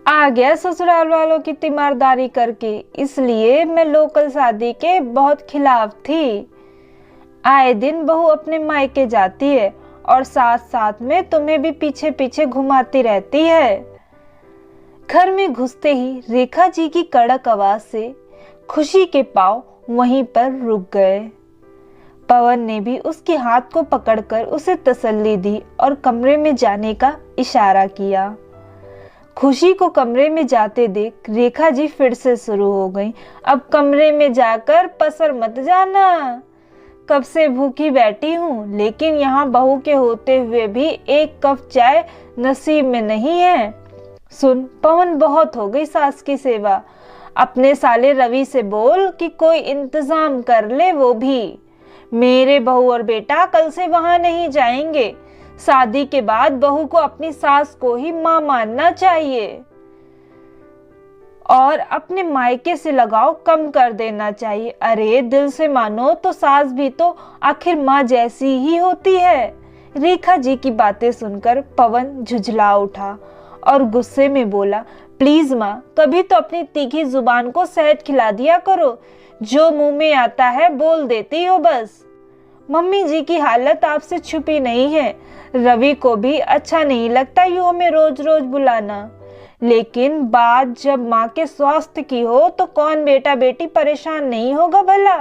आ गया ससुराल वालों की तीमारदारी करके, इसलिए मैं लोकल शादी के बहुत खिलाफ थी। आए दिन बहू अपने मायके जाती है और साथ साथ में तुम्हें भी पीछे पीछे घुमाती रहती है। घर में घुसते ही रेखा जी की कड़क आवाज से खुशी के पांव वहीं पर रुक गए। पवन ने भी उसके हाथ को पकड़कर उसे तसल्ली दी और कमरे में जाने का इशारा किया। खुशी को कमरे में जाते देख रेखा जी फिर से शुरू हो गई। अब कमरे में जाकर पसर मत जाना, कब से भूखी बैठी हूँ, लेकिन यहाँ बहू के होते हुए भी एक कप चाय नसीब में नहीं है। सुन पवन, बहुत हो गई सास की सेवा। अपने साले रवि से बोल कि कोई इंतजाम कर ले, वो भी। मेरे बहू और बेटा कल से वहां नहीं जाएंगे। शादी के बाद बहू को अपनी सास को ही मां मानना चाहिए और अपने मायके से लगाव कम कर देना चाहिए। अरे दिल से मानो तो सास भी तो आखिर मां जैसी ही होती है। रेखा जी की बातें सुनकर पवन झुंझला उठा और गुस्से में बोला, प्लीज मां, कभी तो अपनी तीखी जुबान को शहद खिला दिया करो। जो मुंह में आता है बोल देती हो बस। मम्मी जी की हालत आपसे छुपी नहीं है। रवि को भी अच्छा नहीं लगता यूं हमें रोज रोज बुलाना, लेकिन बात जब माँ के स्वास्थ्य की हो तो कौन बेटा बेटी परेशान नहीं होगा भला।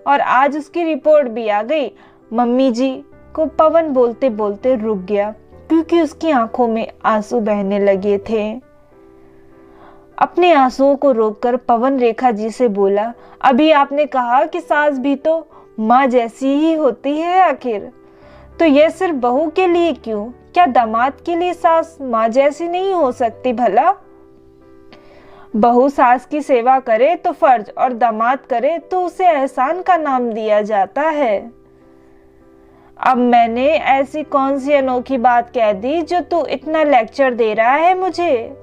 और आज उसकी रिपोर्ट भी आ गई। मम्मी जी को पवन बोलते बोलते रुक गया क्योंकि उसकी आंखों में आंसू बहने लगे थे। अपने आंसुओं को रोककर पवन रेखा जी से बोला, अभी आपने कहा कि सास भी तो माँ जैसी ही होती है आखिर, तो यह सिर्फ बहू के लिए क्यों? क्या दामाद के लिए सास माँ जैसी नहीं हो सकती भला? बहू सास की सेवा करे तो फर्ज और दामाद करे तो उसे एहसान का नाम दिया जाता है। अब मैंने ऐसी कौन सी अनोखी बात कह दी जो तू इतना लेक्चर दे रहा है मुझे?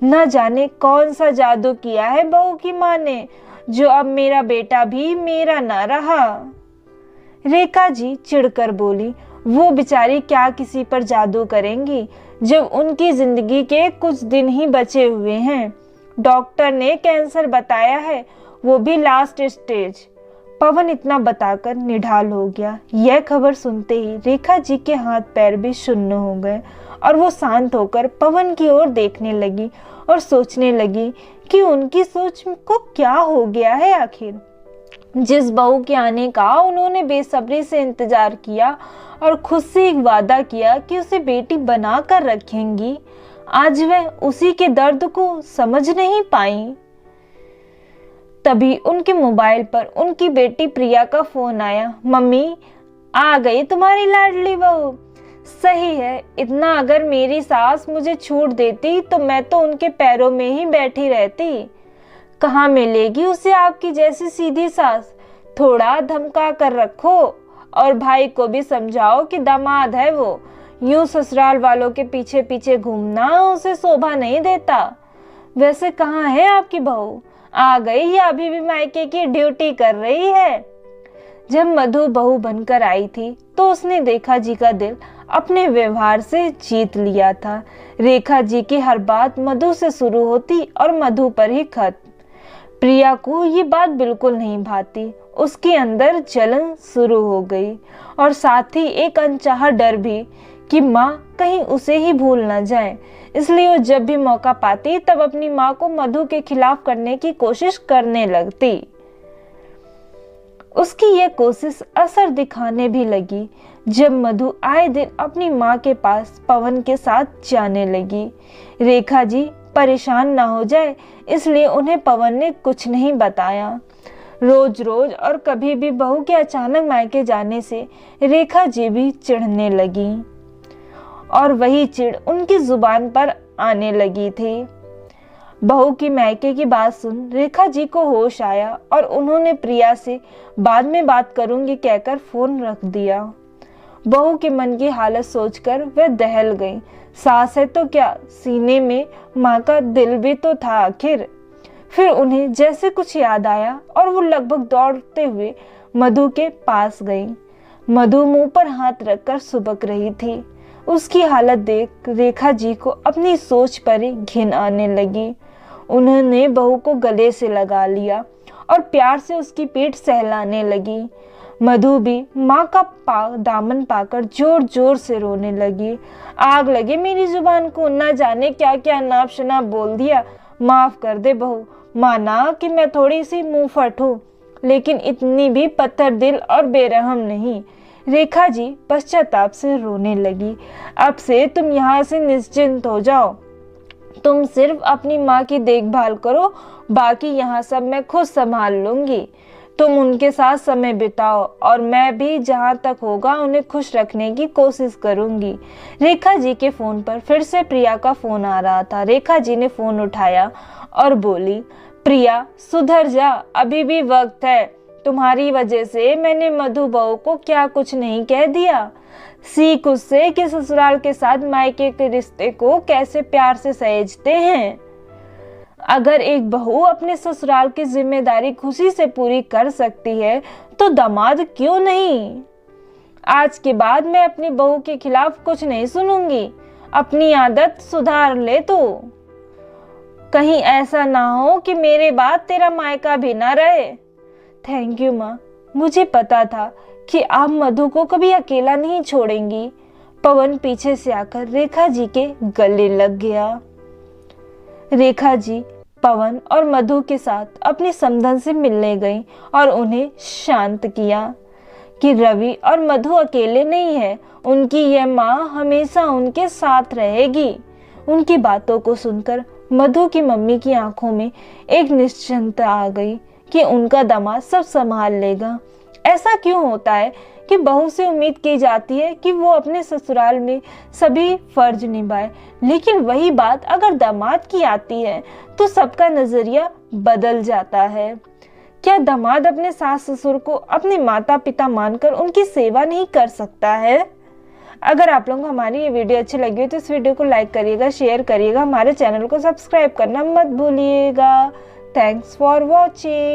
न जाने कौन सा जादू किया है बहू की माँ ने जो अब मेरा बेटा भी मेरा ना रहा। रेखा जी चिढ़कर बोली, वो बेचारी क्या किसी पर जादू करेंगी जब उनकी जिंदगी के कुछ दिन ही बचे हुए हैं। डॉक्टर ने कैंसर बताया है, वो भी लास्ट स्टेज। पवन इतना बताकर निढाल हो गया। यह खबर सुनते ही रेखा जी के हाथ पैर भी शून्य हो गए और वो शांत होकर पवन की ओर देखने लगी और सोचने लगी कि उनकी सोच को क्या हो गया है आखिर। जिस बहू के आने का उन्होंने बेसब्री से इंतजार किया और खुद से एक वादा किया कि उसे बेटी बना कर रखेंगी, आज वह उसी के दर्द को समझ नहीं पाई। तभी उनके मोबाइल पर उनकी बेटी प्रिया का फोन आया। मम्मी, आ गई तुम्हारी लाडली बहू। सही है, इतना अगर मेरी सास मुझे छूट देती तो मैं तो उनके पैरों में ही बैठी रहती। कहाँ मिलेगी उसे आपकी जैसी सीधी सास? थोड़ा धमका कर रखो और भाई को भी समझाओ कि दामाद है वो। यूं ससुराल वालों के पीछे पीछे घूमना उसे शोभा नहीं देता। वैसे कहाँ है आपकी बहू? आ गई या अभी भी मायके की ड्यूटी कर रही है? जब मधु बहू बनकर आई थी तो उसने रेखा जी का दिल अपने व्यवहार से जीत लिया था। रेखा जी की हर बात मधु से शुरू होती और मधु पर ही खत्म। प्रिया को ये बात बिल्कुल नहीं भाती। उसके अंदर जलन शुरू हो गई और साथ ही एक अनचाहा डर भी कि माँ कहीं उसे ही भूल न जाए। इसलिए वो जब भी मौका पाती तब अपनी माँ को मधु के खिलाफ करने की कोशिश करने लगती। उसकी यह कोशिश असर दिखाने भी लगी जब मधु आए दिन अपनी माँ के पास पवन के साथ जाने लगी। रेखा जी परेशान ना हो जाए इसलिए उन्हें पवन ने कुछ नहीं बताया। रोज रोज और कभी भी बहू के अचानक मायके जाने से रेखा जी भी चिढ़ने लगी और वही चिढ़ उनकी जुबान पर आने लगी थी। बहू की मायके की बात सुन रेखा जी को होश आया और उन्होंने प्रिया से बाद में बात करूंगी कहकर फोन रख दिया। बहू के मन की हालत सोचकर वह दहल गई। सास है तो क्या, सीने में माँ का दिल भी तो था आखिर। फिर उन्हें जैसे कुछ याद आया और वो लगभग दौड़ते हुए मधु के पास गई। मधु मुंह पर हाथ रखकर सुबक रही थी। उसकी हालत देख रेखा जी को अपनी सोच पर ही घिन आने लगी। उन्होंने बहू को गले से लगा लिया और प्यार से उसकी पीठ सहलाने लगी। मधु भी माँ का दामन पाकर जोर जोर से रोने लगी। आग लगे मेरी जुबान को, न जाने क्या क्या नाप शनाप बोल दिया। माफ कर दे बहू, माना कि मैं थोड़ी सी मुंहफट हूँ, लेकिन इतनी भी पत्थर दिल और बेरहम नहीं। रेखा जी पश्चाताप से रोने लगी। अब से तुम यहाँ से निश्चिंत हो जाओ। तुम सिर्फ अपनी माँ की देखभाल करो, बाकी यहाँ सब मैं खुद संभाल लूंगी। तुम उनके साथ समय बिताओ और मैं भी जहाँ तक होगा उन्हें खुश रखने की कोशिश करूंगी। रेखा जी के फोन पर फिर से प्रिया का फोन आ रहा था। रेखा जी ने फोन उठाया और बोली, प्रिया सुधर जा, अभी भी वक्त है। तुम्हारी वजह से मैंने मधु बहू को क्या कुछ नहीं कह दिया। सीख उससे कि ससुराल के साथ मायके के रिश्ते को कैसे प्यार से सहेजते हैं। अगर एक बहू अपने ससुराल की जिम्मेदारी खुशी से पूरी कर सकती है तो दामाद क्यों नहीं। आज के बाद मैं अपनी बहू के खिलाफ कुछ नहीं सुनूंगी। अपनी आदत सुधार ले तू, कहीं ऐसा ना हो कि मेरे बाद तेरा मायका भी ना रहे। थैंक यू माँ, मुझे पता था कि आप मधु को कभी अकेला नहीं छोड़ेंगी। पवन पीछे से आकर रेखा जी के गले लग गया। रेखा जी पवन और मधु के साथ अपनी समधन से मिलने गई और उन्हें शांत किया कि रवि और मधु अकेले नहीं है, उनकी यह माँ हमेशा उनके साथ रहेगी। उनकी बातों को सुनकर मधु की मम्मी की आंखों में एक निश्चिंतता आ गई कि उनका दामाद सब संभाल लेगा। ऐसा क्यों होता है कि बहू से उम्मीद की जाती है कि वो अपने ससुराल में सभी फर्ज निभाए, लेकिन वही बात अगर दामाद की आती है तो सबका नजरिया बदल जाता है। क्या दामाद अपने सास ससुर को अपने माता पिता मानकर उनकी सेवा नहीं कर सकता है? अगर आप लोगों को हमारी ये वीडियो अच्छी लगी हो तो इस वीडियो को लाइक करिएगा, शेयर करिएगा, हमारे चैनल को सब्सक्राइब करना मत भूलिएगा। Thanks for watching.